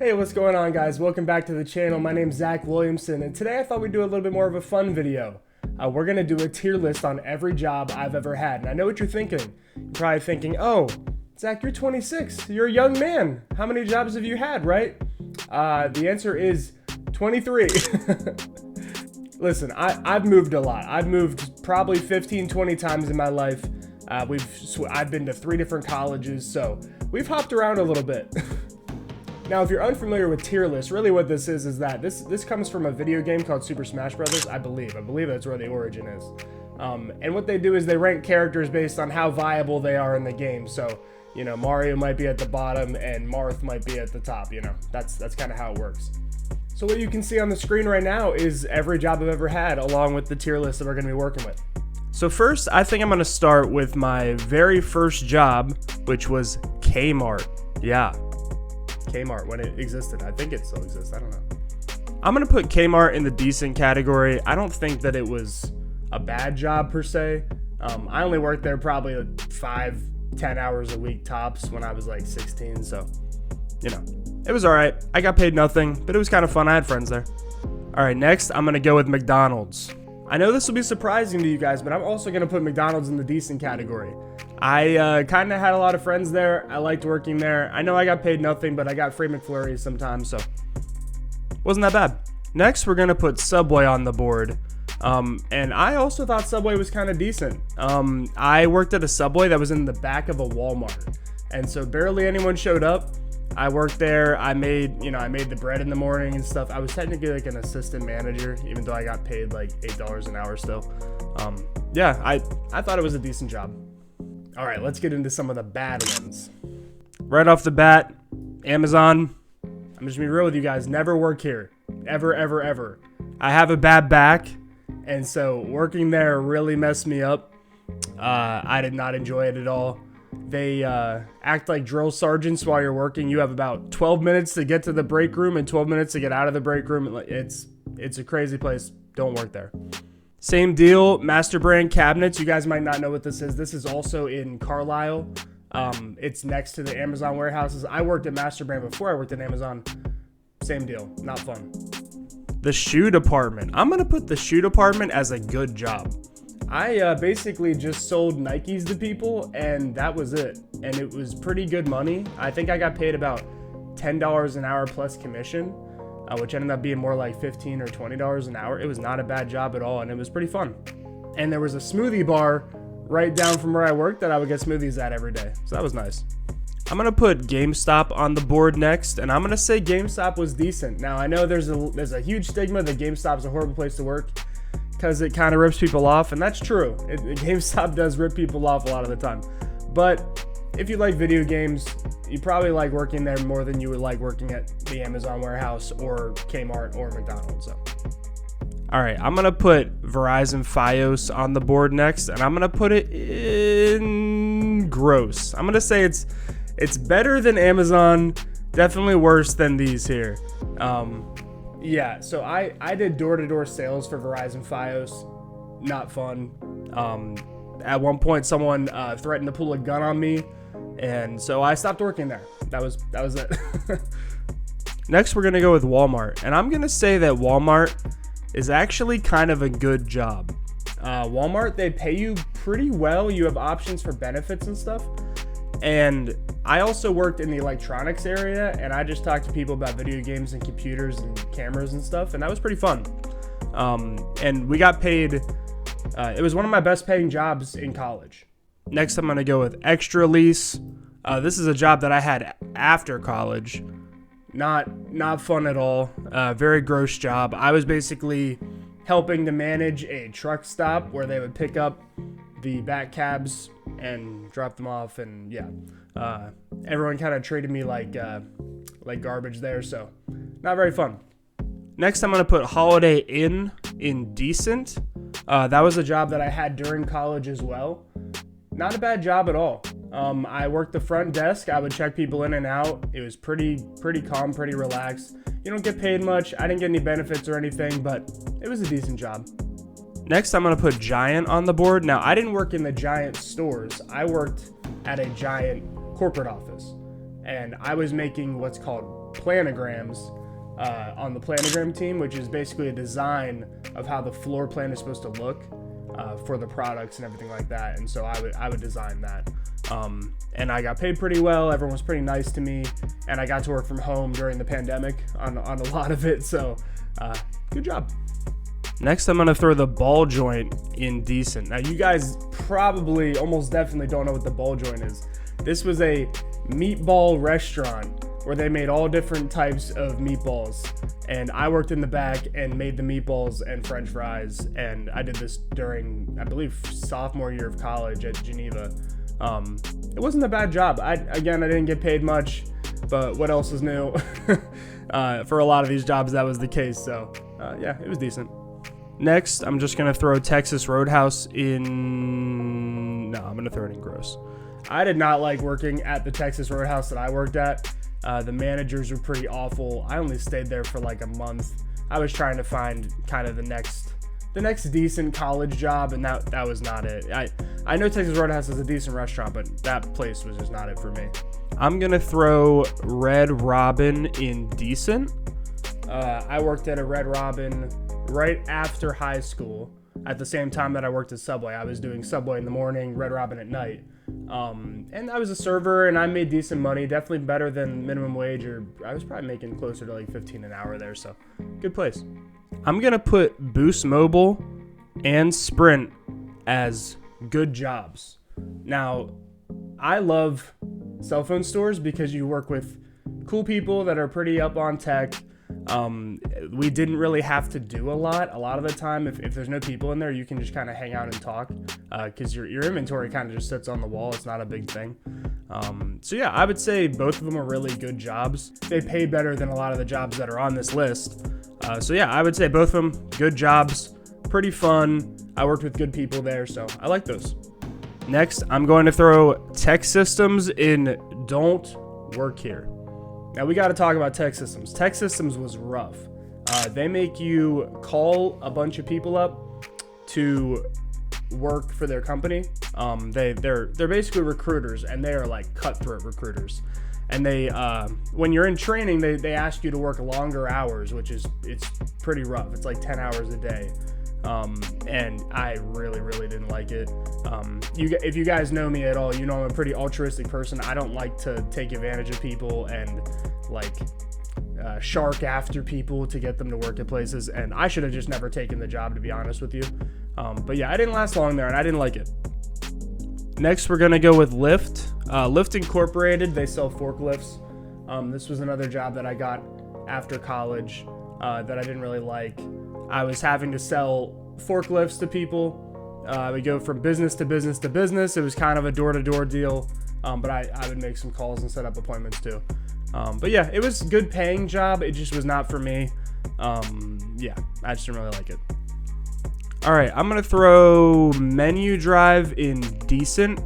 Hey, what's going on, guys? Welcome back to the channel. My name's Zach Williamson, and today I thought we'd do a little bit more of a fun video. We're gonna do a tier list on every job I've ever had, and I know what you're thinking. You're probably thinking, oh, Zach, you're 26. You're a young man. How many jobs have you had, right? The answer is 23. Listen, I've moved a lot. I've moved probably 15, 20 times in my life. I've been to 3 different colleges, so we've hopped around a little bit. Now, if you're unfamiliar with tier lists, really what this is that this comes from a video game called Super Smash Bros. I believe that's where the origin is. And what they do is they rank characters based on how viable they are in the game. So, you know, Mario might be at the bottom and Marth might be at the top. You know, that's kind of how it works. So what you can see on the screen right now is every job I've ever had, along with the tier list that we're going to be working with. So first, I think I'm going to start with my very first job, which was Kmart. Yeah. Kmart, when it existed. I think it still exists. I don't know. I'm going to put Kmart in the decent category. I don't think that it was a bad job per se. I only worked there probably 5-10 hours a week tops when I was like 16. So, you know, it was all right. I got paid nothing, but it was kind of fun. I had friends there. All right, next, I'm going to go with McDonald's. I know this will be surprising to you guys, but I'm also going to put McDonald's in the decent category. I kind of had a lot of friends there. I liked working there. I know I got paid nothing, but I got free McFlurries sometimes, so wasn't that bad. Next, we're going to put Subway on the board. And I also thought Subway was kind of decent. I worked at a Subway that was in the back of a Walmart, and so barely anyone showed up. I worked there. I made the bread in the morning and stuff. I was technically like an assistant manager, even though I got paid like $8 an hour still. Yeah, I thought it was a decent job. All right, let's get into some of the bad ones. Right off the bat, Amazon. I'm just gonna be real with you guys. Never work here. Ever, ever, ever. I have a bad back, and so working there really messed me up. I did not enjoy it at all. They act like drill sergeants while you're working. You have about 12 minutes to get to the break room and 12 minutes to get out of the break room. It's a crazy place. Don't work there. Same deal, Master Brand Cabinets. You guys might not know what this is. This is also in Carlisle. It's next to the Amazon warehouses. I worked at Master Brand before I worked at Amazon. Same deal, not fun. The shoe department. I'm gonna put the shoe department as a good job. I basically just sold Nikes to people, and that was it. And it was pretty good money. I think I got paid about $10 an hour plus commission, which ended up being more like $15 or $20 an hour. It was not a bad job at all, and it was pretty fun. And there was a smoothie bar right down from where I worked that I would get smoothies at every day. So that was nice. I'm going to put GameStop on the board next, and I'm going to say GameStop was decent. Now, I know there's a huge stigma that GameStop's a horrible place to work because it kind of rips people off, and that's true. GameStop does rip people off a lot of the time. But if you like video games, you probably like working there more than you would like working at the Amazon warehouse or Kmart or McDonald's. So. All right, I'm going to put Verizon Fios on the board next, and I'm going to put it in gross. I'm going to say it's better than Amazon, definitely worse than these here. Yeah, so I did door-to-door sales for Verizon Fios. Not fun. At one point, someone threatened to pull a gun on me, and so I stopped working there. That was it. Next, we're going to go with Walmart, and I'm going to say that Walmart is actually kind of a good job. Walmart, they pay you pretty well. You have options for benefits and stuff. And I also worked in the electronics area, and I just talked to people about video games and computers and cameras and stuff, and that was pretty fun. And we got paid. It was one of my best paying jobs in college. Next, I'm going to go with Extra Lease. This is a job that I had after college. Not fun at all. Very gross job. I was basically helping to manage a truck stop where they would pick up the back cabs and drop them off, and yeah, everyone kind of treated me like garbage there, so not very fun. Next, I'm going to put Holiday Inn in decent. That was a job that I had during college as well. Not a bad job at all. I worked the front desk. I would check people in and out. It was pretty calm, pretty relaxed. You don't get paid much. I didn't get any benefits or anything, but it was a decent job. Next, I'm going to put Giant on the board. Now, I didn't work in the Giant stores. I worked at a Giant corporate office, and I was making what's called planograms on the planogram team, which is basically a design of how the floor plan is supposed to look for the products and everything like that. And so I would design that. And I got paid pretty well. Everyone was pretty nice to me, and I got to work from home during the pandemic on a lot of it. So good job. Next, I'm gonna throw the ball joint in decent. Now, you guys probably almost definitely don't know what the ball joint is. This was a meatball restaurant where they made all different types of meatballs, and I worked in the back and made the meatballs and french fries, and I did this during, I believe, sophomore year of college at Geneva. It wasn't a bad job. I didn't get paid much, but what else is new? For a lot of these jobs, that was the case. So yeah, it was decent. Next, I'm just gonna throw Texas Roadhouse in. No, I'm gonna throw it in gross. I did not like working at the Texas Roadhouse that I worked at. The managers were pretty awful. I only stayed there for like a month. I was trying to find kind of the next decent college job, and that was not it. I know Texas Roadhouse is a decent restaurant, but that place was just not it for me. I'm gonna throw Red Robin in decent. I worked at a Red Robin right after high school, at the same time that I worked at Subway. I was doing Subway in the morning, Red Robin at night. And I was a server, and I made decent money, definitely better than minimum wage, or I was probably making closer to like 15 an hour there, so good place. I'm gonna put Boost Mobile and Sprint as good jobs. Now, I love cell phone stores because you work with cool people that are pretty up on tech. We didn't really have to do a lot of the time. If there's no people in there, you can just kind of hang out and talk, because your inventory kind of just sits on the wall. It's not a big thing. So yeah, I would say both of them are really good jobs. They pay better than a lot of the jobs that are on this list. So yeah, I would say both of them good jobs, pretty fun. I worked with good people there, so I like those. Next, I'm going to throw Tech Systems in don't work here. Now, we got to talk about Tech Systems. Tech Systems was rough. They make you call a bunch of people up to work for their company. They're basically recruiters, and they are like cutthroat recruiters. And they when you're in training, they ask you to work longer hours, which it's pretty rough. It's like 10 hours a day. And I really didn't like it. If you guys know me at all, you know I'm a pretty altruistic person. I don't like to take advantage of people and like shark after people to get them to work at places, and I should have just never taken the job, to be honest with you. But yeah, I didn't last long there, and I didn't like it. Next, we're gonna go with Lyft. Lyft Incorporated, they sell forklifts. This was another job that I got after college that I didn't really like. I was having to sell forklifts to people. We go from business to business to business. It was kind of a door-to-door deal, but I would make some calls and set up appointments too. But yeah, it was a good paying job. It just was not for me. Yeah, I just didn't really like it. All right, I'm gonna throw Menu Drive in decent.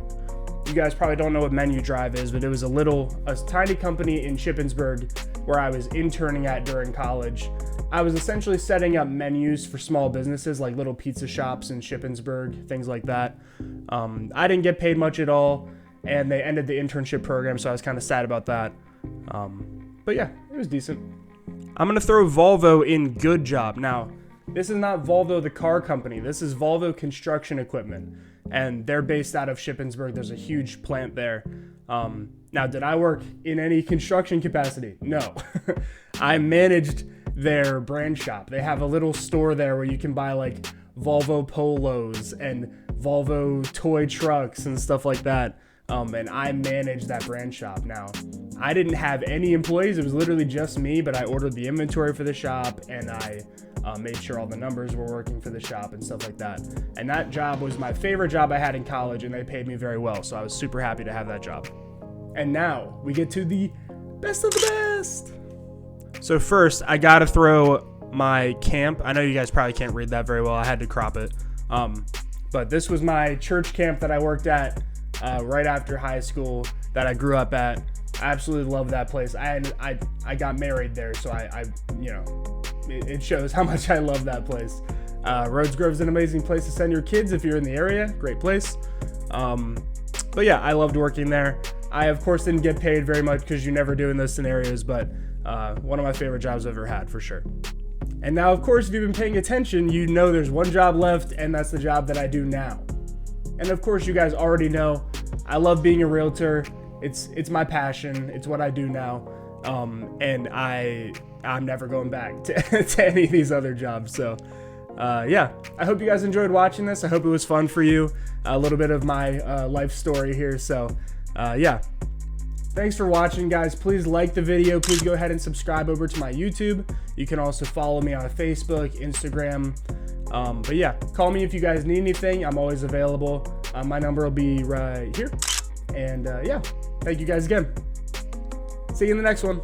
You guys probably don't know what Menu Drive is, but it was a tiny company in Shippensburg where I was interning at during college. I was essentially setting up menus for small businesses like little pizza shops in Shippensburg, things like that. I didn't get paid much at all, and they ended the internship program, so I was kind of sad about that. But yeah, it was decent. I'm gonna throw Volvo in good job. Now, this is not Volvo the car company. This is Volvo Construction Equipment, and they're based out of Shippensburg. There's a huge plant there. Now, did I work in any construction capacity? No. I managed their brand shop. They have a little store there where you can buy like Volvo Polos and Volvo toy trucks and stuff like that. And I managed that brand shop. Now, I didn't have any employees. It was literally just me, but I ordered the inventory for the shop, and I made sure all the numbers were working for the shop and stuff like that. And that job was my favorite job I had in college, and they paid me very well. So I was super happy to have that job. And now we get to the best of the best. So first, I gotta throw my camp. I know you guys probably can't read that very well. I had to crop it. But this was my church camp that I worked at right after high school that I grew up at. I absolutely love that place. I got married there, so I it shows how much I love that place. Rhodes Grove's an amazing place to send your kids if you're in the area. Great place. But yeah, I loved working there. I, of course, didn't get paid very much because you never do in those scenarios, but One of my favorite jobs I've ever had, for sure. And now, of course, if you've been paying attention, you know there's one job left, and that's the job that I do now. And of course, you guys already know I love being a realtor. It's my passion. It's what I do now. And I'm never going back to any of these other jobs. So, yeah, I hope you guys enjoyed watching this. I hope it was fun for you. A little bit of my life story here. So, yeah. Thanks for watching, guys. Please like the video. Please go ahead and subscribe over to my YouTube. You can also follow me on Facebook, Instagram. But yeah, call me if you guys need anything. I'm always available. My number will be right here. And yeah, thank you guys again. See you in the next one.